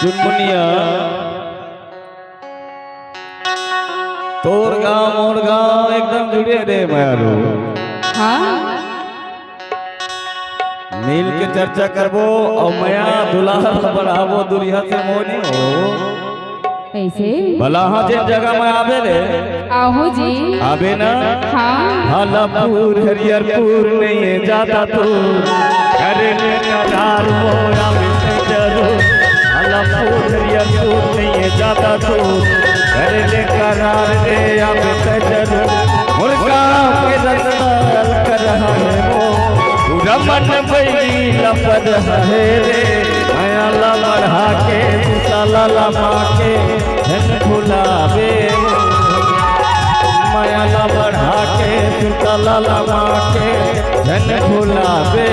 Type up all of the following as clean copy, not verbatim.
चुनमुनिया तोर गाँव मोर गाँव एकदम जुड़े रे मारो। हाँ मिल के चर्चा करबो और मया दुल्हा बढ़ावो दुल्हा से मोनी हो कैसे भला हाँ जिन जगह में आवे रे आहो जी आवे ना हाँ हलापुर हरिहरपुर नहीं जाता तू अरे करार हो आवे से जरूर हलापुर हरिहरपुर नहीं जाता तू अरे करार रे आवे से जरूर मुर्गा के रसल कर रहा है वो रमन बैली लपद है रे माया ला बढ़ा के साला ला माके धन भुलावे माया ला बढ़ा के साला ला माके धन भुलावे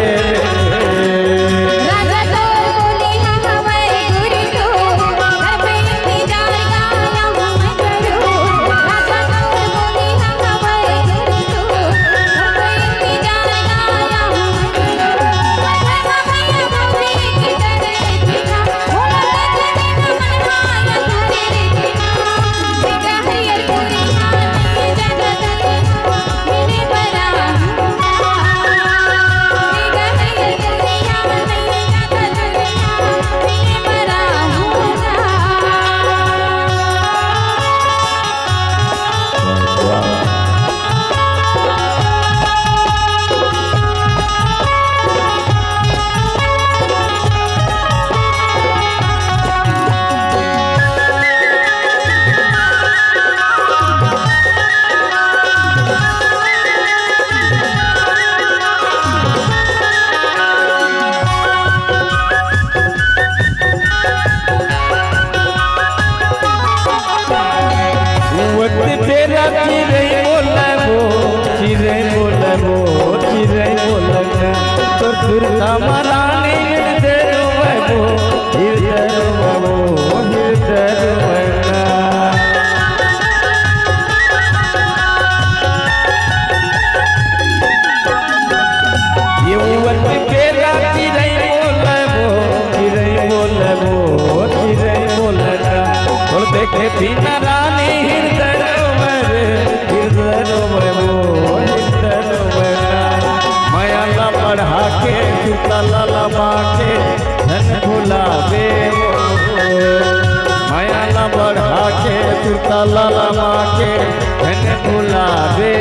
तेरा चिरे बोलना तो दुर्गा महारानी हृदय वो ये वक्त तेरा चिरे बोलना और देखे बिना रानी हृदय माया ला बढ़ा के सुतला ला माके धन भुलावे माया ला बढ़ा के सुतला ला माके धन भुलावे।